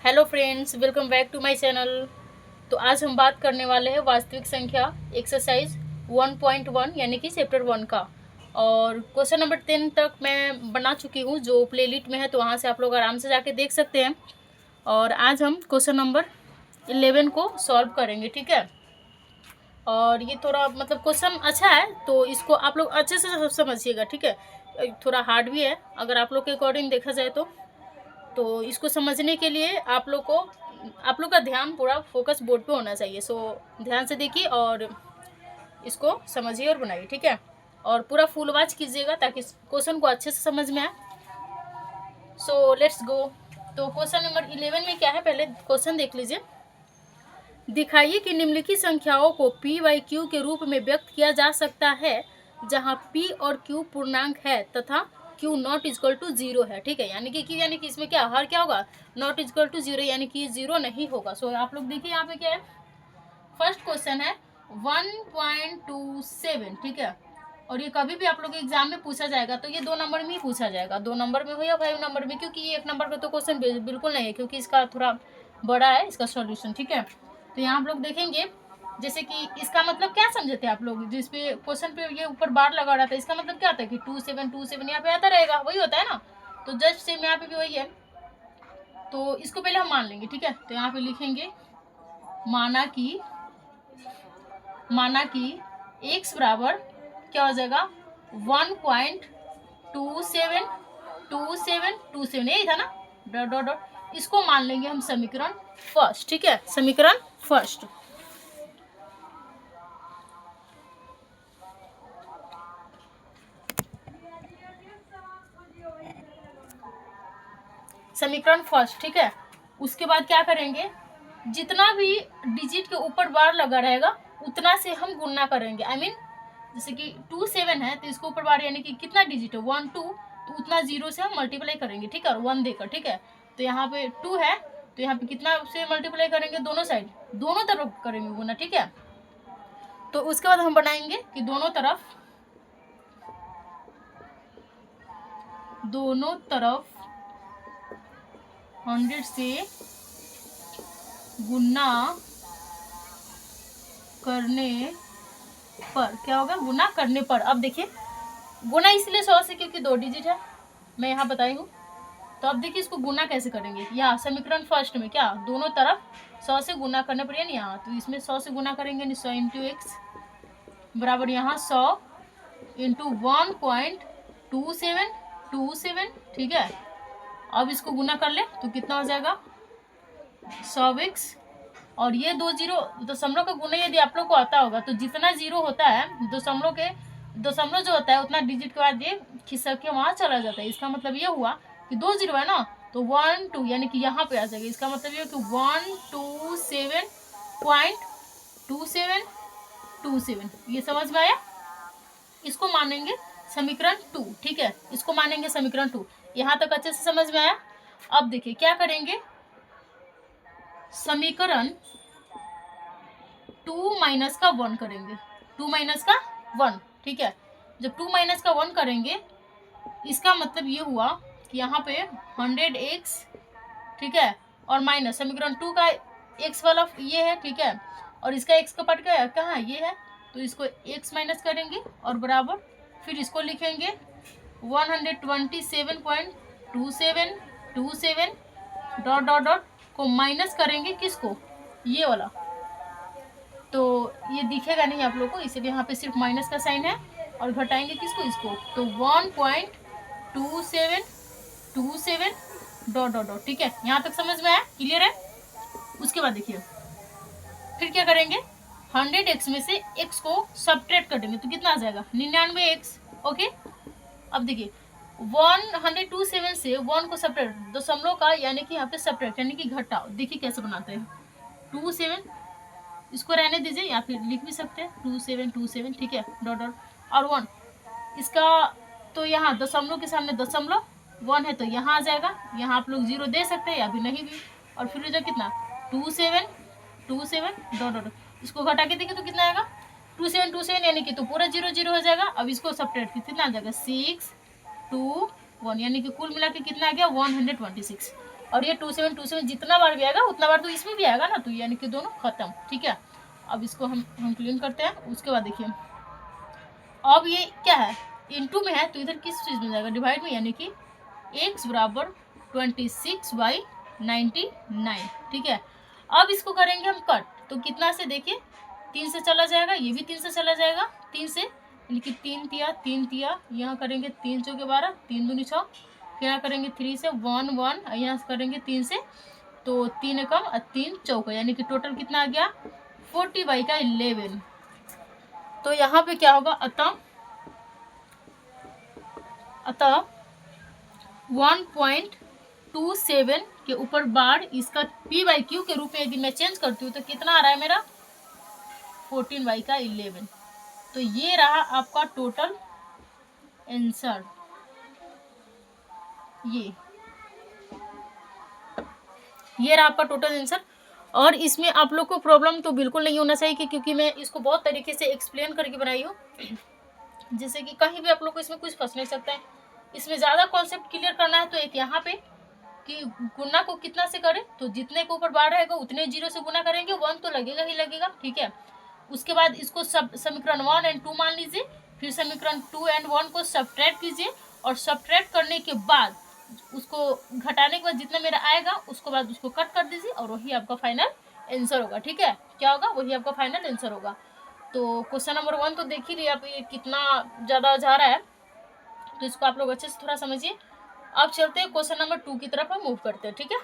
Hello friends, welcome back to my channel. तो आज हम बात करने वाले हैं वास्तविक संख्या एक्सरसाइज 1.1 यानी कि चैप्टर 1 का। और क्वेश्चन नंबर 10 तक मैं बना चुकी हूँ, जो प्लेलिस्ट में है, तो वहाँ से आप लोग आराम से जाके देख सकते हैं। और आज हम क्वेश्चन नंबर 11 को सॉल्व करेंगे, ठीक है। और ये थोड़ा मतलब क्वेश्चन अच्छा है, तो इसको आप लोग अच्छे से समझिएगा, ठीक है। थोड़ा हार्ड भी है अगर आप लोग के अकॉर्डिंग देखा जाए तो इसको समझने के लिए आप लोग का ध्यान पूरा फोकस बोर्ड पे होना चाहिए। सो ध्यान से देखिए और इसको समझिए और बनाइए, ठीक है। और पूरा फुल वॉच कीजिएगा ताकि क्वेश्चन को अच्छे से समझ में आए। So let's go. तो क्वेश्चन नंबर 11 में क्या है, पहले क्वेश्चन देख लीजिए। दिखाइए कि निम्नलिखित संख्याओं को p बाई क्यू के रूप में व्यक्त किया जा सकता है जहां p और q पूर्णांक है तथा q नॉट इक्वल टू 0 है, ठीक है। यानी कि q यानी कि इसमें क्या हर क्या होगा, नॉट इक्वल टू 0, यानी कि 0 नहीं होगा। सो आप लोग देखिए यहाँ पे क्या है, फर्स्ट क्वेश्चन है 1.27, ठीक है। और ये कभी भी आप लोग एग्जाम में पूछा जाएगा तो ये 2 नंबर में ही पूछा जाएगा, 2 नंबर में हो या 5 नंबर में, क्योंकि ये 1 नंबर का तो क्वेश्चन बिल्कुल नहीं है, क्योंकि इसका थोड़ा बड़ा है इसका सॉल्यूशन, ठीक है। तो यहाँ आप लोग देखेंगे, जैसे कि इसका मतलब क्या समझे थे आप लोग, जिसपे क्वेश्चन पे ये ऊपर बार लगा रहा था, इसका मतलब क्या होता है कि 2727 यहाँ पे आता रहेगा, वही होता है ना। तो जस्ट सेम यहाँ पे भी वही है। तो इसको पहले हम मान लेंगे, ठीक है। तो यहाँ पे लिखेंगे माना कि x बराबर क्या हो जाएगा 1.272727, यही था ना, डॉट डॉट डॉट। इसको मान लेंगे हम समीकरण फर्स्ट, ठीक है, समीकरण फर्स्ट। समीकरण फर्स्ट, ठीक है। उसके बाद क्या करेंगे, जितना भी डिजिट के ऊपर बार लगा रहेगा उतना से हम गुणा करेंगे। आई मीन जैसे कि 27 है तो इसके ऊपर बार यानी कि कितना डिजिट है 1 2, तो उतना 0 से हम मल्टीप्लाई करेंगे, ठीक है, और 1 देकर, ठीक है। तो यहाँ पे 2 है तो यहाँ पे कितना से मल्टीप्लाई करेंगे, दोनों साइड, दोनों तरफ करेंगे गुना, ठीक है। तो उसके बाद हम बनाएंगे कि दोनों तरफ 100 से गुना करने पर क्या होगा, गुना करने पर। अब देखिए गुना इसलिए 100 से क्योंकि 2 डिजिट है, मैं यहाँ बताई हूँ। तो अब देखिए इसको गुना कैसे करेंगे, यहाँ समीकरण फर्स्ट में क्या, दोनों तरफ 100 से गुना करने पर, यानी यहाँ तो इसमें 100 से गुना करेंगे, 100 इंटू एक्स बराबर यहाँ 100 इंटू 1.2727, ठीक है। अब इसको गुना कर ले तो कितना हो जाएगा 100x, और ये 2 जीरो, दशमलव का गुना यदि आप लोग को आता होगा तो जितना जीरो होता है दशमलव जो होता है उतना डिजिट के बाद ये खिसक के वहां चला जाता है। इसका मतलब ये हुआ कि 2 जीरो है ना, तो 1 2 यानी कि यहाँ पे आ जाएगा। इसका मतलब ये कि 127.2727, ये समझ में आया। इसको मानेंगे समीकरण 2, ठीक है, इसको मानेंगे समीकरण 2। यहाँ तक अच्छे से समझ में आया। अब देखिए क्या करेंगे, समीकरण 2 माइनस का 1 करेंगे, 2 माइनस का 1, ठीक है। जब 2 माइनस का 1 करेंगे इसका मतलब ये हुआ कि यहाँ पे 100x, ठीक है, और माइनस समीकरण 2 का x वाला ये है, ठीक है, और इसका x का पार्ट कहाँ ये है, तो इसको x माइनस करेंगे और बराबर फिर इसको लिखेंगे 127.2727 डॉट डॉट डॉट को माइनस करेंगे किसको, ये वाला। तो ये दिखेगा नहीं आप लोग को, इसलिए यहाँ पे सिर्फ माइनस का साइन है, और घटाएंगे किसको, इसको, तो 1.2727 डॉट डॉट डॉट, ठीक है। यहाँ तक समझ में आया, क्लियर है। उसके बाद देखिए फिर क्या करेंगे, 100x में से x को सब्ट्रैक्ट कर देंगे तो कितना आ जाएगा 99x, ओके। अब देखिए 127 से 1 को सब्ट्रैक्ट, दशमलव का यानी कि यहाँ पे सब्ट्रैक्ट यानी कि घटाओ, देखिए कैसे बनाते हैं, 27 इसको रहने दीजिए या फिर लिख भी सकते हैं 2727, ठीक है, डॉट डॉट और 1 इसका, तो यहाँ दशमलव के सामने दशमलव 1 है तो यहाँ आ जाएगा, यहाँ आप लोग 0 दे सकते हैं या फिर नहीं भी, और फिर जो कितना 2727 डॉट डॉट, इसको घटा के देखिए तो कितना आएगा 2727, यानी कि तो पूरा 0 0 हो जाएगा। अब इसको सब्ट्रैक्ट कितना आ जाएगा 6 2 1, यानी कि कुल मिला के कितना आ गया 126। और ये 2 7 जितना बार भी आएगा उतना बार तो इसमें भी आएगा ना, तो यानी कि दोनों खत्म। ठीक है, अब इसको हम क्लीन करते हैं। उसके बाद देखिए अब ये क्या है, इनटू में है तो इधर किस चीज़ में जाएगा, डिवाइड में, यानी कि x बराबर 26/99। ठीक है, अब इसको करेंगे हम कट, तो कितना से देखिए 3 से चला जाएगा, ये भी 3 से चला जाएगा, 3 से यानी कि 3 तिया, यहाँ करेंगे 3 चौके 12, 3 दूनी 6, फिर यहाँ करेंगे 3 से 1 1, यहाँ करेंगे 3 से, तो 3 एकम और 3 चौका, यानी कि टोटल कितना आ गया 40/11। तो यहाँ पे क्या होगा, अतः 1.27 के ऊपर बार इसका p/q के रूप में यदि मैं चेंज करती हूँ तो कितना आ रहा है मेरा 14/11। तो ये रहा आपका टोटल आंसर। ये रहा आपका टोटल आंसर। और इसमें आप लोग को प्रॉब्लम तो बिल्कुल नहीं होना चाहिए क्योंकि मैं इसको बहुत तरीके से एक्सप्लेन करके बनाई हूँ, जैसे कि कहीं भी आप लोग को इसमें कुछ फंस नहीं सकता है। इसमें ज़्यादा कॉन्सेप्ट क्लियर करना है तो एक यहाँ पे कि गुना को कितना से करें, तो जितने के ऊपर बार रहेगा उतने 0 से गुना करेंगे, 1 तो लगेगा ही लगेगा। ठीक है, उसके बाद इसको समीकरण 1 और 2 मान लीजिए, फिर समीकरण 2 और 1 को सब्ट्रैक्ट कीजिए, और सब्ट्रैक्ट करने के बाद उसको घटाने के बाद जितना मेरा आएगा उसको बाद उसको कट कर दीजिए और वही आपका फाइनल आंसर होगा। ठीक है, क्या होगा, वही आपका फाइनल आंसर होगा। तो क्वेश्चन नंबर 1 तो देख ही लिए आप, ये कितना ज़्यादा जा रहा है, तो इसको आप लोग अच्छे से थोड़ा समझिए। अब चलते हैं क्वेश्चन नंबर 2 की तरफ हम मूव करते हैं। ठीक है,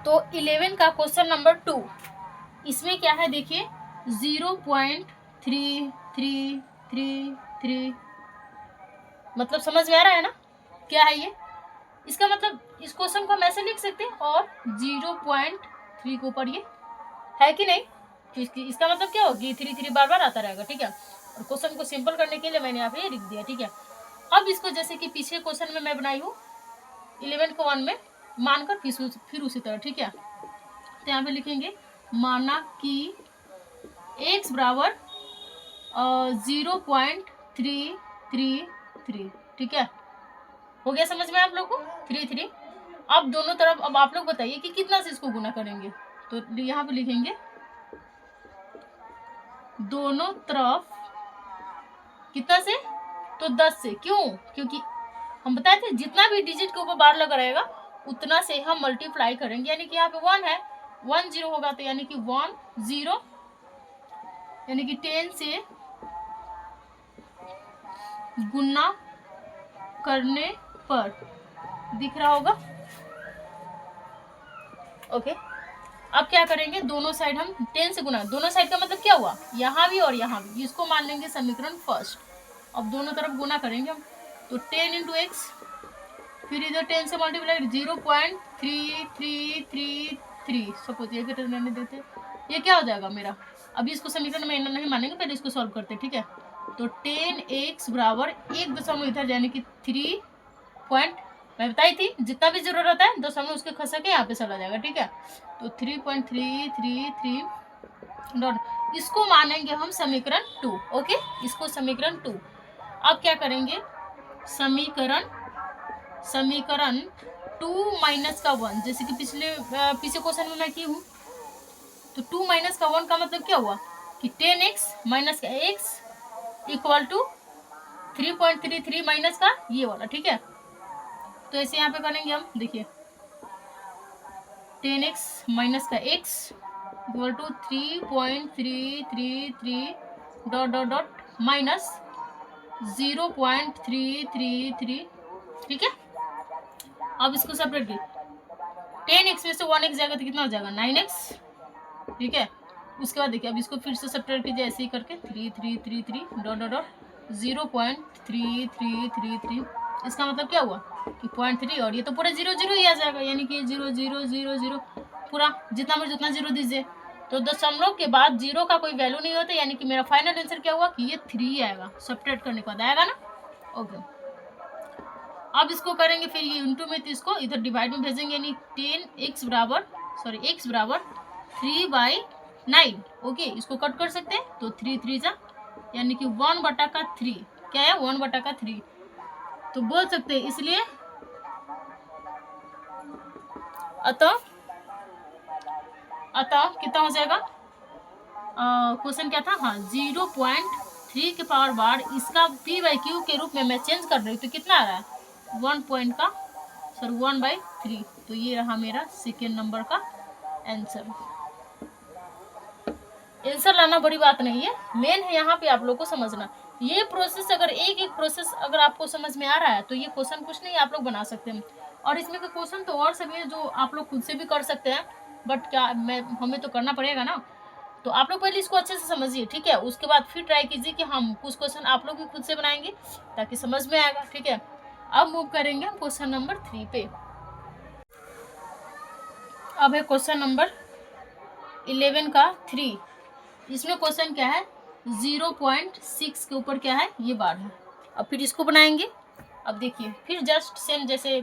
तो 11 का क्वेश्चन नंबर 2, इसमें क्या है देखिए 0.3333, मतलब समझ में आ रहा है ना क्या है ये। इसका मतलब इस क्वेश्चन को हम ऐसे लिख सकते हैं और 0.3 के ऊपर ये है कि नहीं, तो इसका मतलब क्या होगी 3 बार बार आता रहेगा। ठीक है, और क्वेश्चन को सिंपल करने के लिए मैंने यहाँ पे लिख दिया। ठीक है, अब इसको जैसे कि पीछे क्वेश्चन में मैं बनाई हूँ 11 को 1 में मानकर फिर उसी तरह। ठीक है, तो यहाँ पे लिखेंगे माना कि x बराबर 0.333। ठीक है, हो गया समझ में आप लोग को 3 अब दोनों तरफ, अब आप लोग बताइए कि कितना से इसको गुना करेंगे, तो यहाँ पे लिखेंगे दोनों तरफ कितना से, तो 10 से। क्यों, क्योंकि हम बताए थे जितना भी डिजिट के ऊपर बार लगा रहेगा उतना से हम मल्टीप्लाई करेंगे, यानी कि यहाँ पे 1 है, 1 0 होगा, तो यानी कि 1 0, यानी कि 10 से गुना करने पर दिख रहा होगा। ओके, अब क्या करेंगे, दोनों साइड हम 10 से गुना, दोनों साइड का मतलब क्या हुआ, यहाँ भी और यहाँ भी, इसको मान लेंगे समीकरण फर्स्ट। अब दोनों तरफ गुना करेंगे हम, तो 10 × x, फिर इधर 10 से मल्टीप्लाई 0.3333, सपोज ये करने देते, ये क्या हो जाएगा मेरा, अभी इसको समीकरण में नहीं मानेंगे, पहले इसको सॉल्व करते। ठीक है, तो 10x बराबर 1 दशमलव इधर यानी कि 3 पॉइंट, मैं बताई थी जितना भी जरूरत है दशमलव उसके खसा के यहाँ पे चला जाएगा। ठीक है, तो 3.333 डॉट, इसको मानेंगे हम समीकरण 2। ओके, इसको समीकरण 2। अब क्या करेंगे, समीकरण 2 माइनस का 1, जैसे कि पीछे क्वेश्चन में मैं की हूँ, तो 2 माइनस का 1 का मतलब क्या हुआ कि 10x माइनस का x इक्वल टू 3.33 माइनस का ये वाला। ठीक है, तो ऐसे यहाँ पे करेंगे हम, देखिए 10x माइनस का x equal to 3.333 dot dot dot minus 0.333। ठीक है, अब इसको सेपरेट कीजिए, 10x में से 1x जाएगा तो कितना हो जाएगा 9x। ठीक है, उसके बाद देखिए अब इसको फिर से सेपरेट कीजिए ऐसे ही करके 3333 डॉट डॉट डॉट 0.3333, इसका मतलब क्या हुआ कि 0.3, और ये तो पूरा 0 0 ही आ जाएगा, यानी कि 0 0 0 0 पूरा जितना मर्जी उतना 0 दीजिए, तो दशमलव के बाद 0 का कोई वैल्यू नहीं होता, यानी कि मेरा फाइनल आंसर क्या हुआ कि ये 3 आएगा, सब्ट्रैक्ट करने के बाद आएगा ना। ओके, अब इसको करेंगे फिर ये इंटू में, तो इसको इधर डिवाइड में भेजेंगे, यानी x बराबर 3/9। ओके, इसको कट कर सकते हैं, तो 3 3 जा, यानी कि 1/3 क्या है 1/3, तो बोल सकते हैं, इसलिए अतः कितना हो जाएगा, क्वेश्चन क्या था, हाँ 0.3 के पावर बार, इसका p/q के रूप में मैं चेंज कर रही हूँ तो कितना आ रहा है 1/3, तो ये रहा मेरा सेकेंड नंबर का आंसर। आंसर लाना बड़ी बात नहीं है, मेन है यहाँ पे आप लोग को समझना। ये प्रोसेस अगर एक प्रोसेस अगर आपको समझ में आ रहा है तो ये क्वेश्चन कुछ नहीं आप लोग बना सकते हैं। और इसमें का क्वेश्चन तो और सभी है जो आप लोग खुद से भी कर सकते हैं, बट क्या हमें तो करना पड़ेगा ना। तो आप लोग पहले इसको अच्छे से समझिए, ठीक है, उसके बाद फिर ट्राई कीजिए कि हम कुछ क्वेश्चन आप लोग भी खुद से बनाएंगे ताकि समझ में आएगा, ठीक है। अब मूव करेंगे हम क्वेश्चन नंबर 3 पे। अब है क्वेश्चन नंबर 11 का 3। इसमें क्वेश्चन क्या है, 0.6 के ऊपर क्या है, ये बार है। अब फिर इसको बनाएंगे। अब देखिए फिर जस्ट सेम जैसे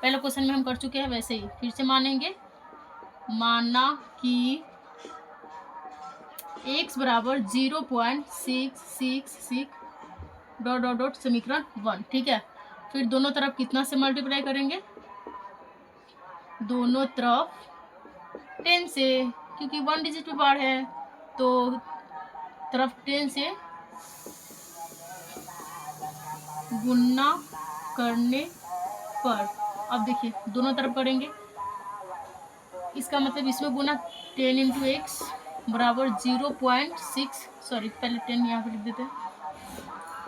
पहले क्वेश्चन में हम कर चुके हैं वैसे ही फिर से मानेंगे। माना कि x बराबर 0.666 ... समीकरण 1, ठीक है। फिर दोनों तरफ कितना से मल्टीप्लाई करेंगे, दोनों तरफ 10 से, क्योंकि 1 डिजिट पे बार है तो तरफ 10 से गुना करने पर, अब देखिए दोनों तरफ करेंगे, इसका मतलब इसमें गुना 10 इंटू एक्स बराबर 0.6, सॉरी पहले 10 यहाँ पर लिख देते हैं,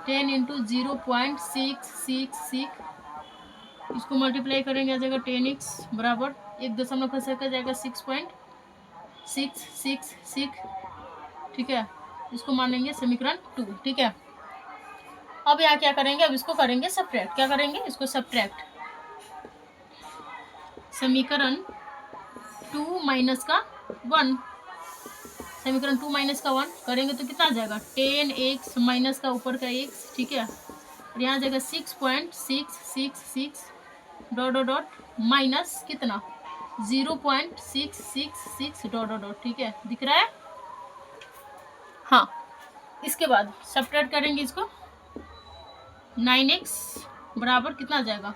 10 इंटू 0.666, इसको मल्टीप्लाई करेंगे आ जाएगा 10x बराबर 1 दशमलव का जाएगा 6.666, ठीक है। इसको मानेंगे समीकरण 2, ठीक है। अब यहाँ क्या करेंगे, अब इसको करेंगे सब्ट्रैक्ट। क्या करेंगे, इसको सब्ट्रैक्ट, समीकरण 2 माइनस का 1, समीकरण 2 माइनस का 1 करेंगे तो कितना आ जाएगा 10x माइनस का ऊपर का x, ठीक है। और यहाँ जाएगा 6.666 ... माइनस कितना 0.666 ... ठीक है, दिख रहा है। हाँ, इसके बाद सब्ट्रैक्ट करेंगे इसको, 9x बराबर कितना आ जाएगा,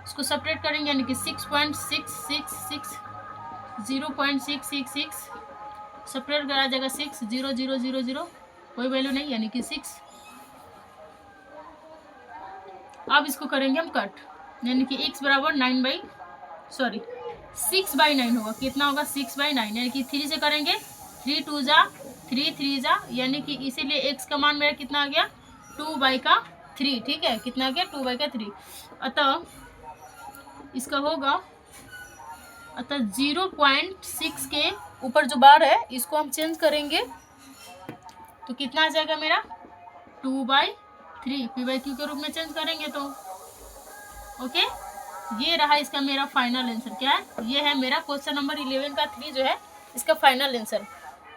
इसको सब्ट्रैक्ट करेंगे यानी कि 6.666 0.666 सब्ट्रैक्ट करा जाएगा 6 0 0 0 0, कोई वैल्यू नहीं यानी कि 6। अब इसको करेंगे हम कट, यानी कि x बराबर 6/9 होगा, कितना होगा 6/9, यानी कि 3 से करेंगे 3 2 जा 3 3 जा, यानी कि इसीलिए x का मान मेरा कितना आ गया 2/3, ठीक है। कितना आ गया 2/3। अतः इसका होगा, अतः 0.6 के ऊपर जो बार है इसको हम चेंज करेंगे तो कितना आ जाएगा मेरा 2/3, p/q के रूप में चेंज करेंगे तो ओके। ये रहा इसका मेरा फाइनल आंसर। क्या है, ये है मेरा क्वेश्चन नंबर 11 का 3 जो है इसका फाइनल आंसर।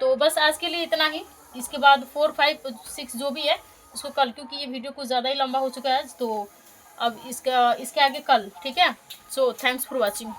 तो बस आज के लिए इतना ही, इसके बाद 4 5 6 जो भी है इसको कल, क्योंकि ये वीडियो कुछ ज़्यादा ही लंबा हो चुका है तो अब इसके आगे कल, ठीक है। So thanks for watching.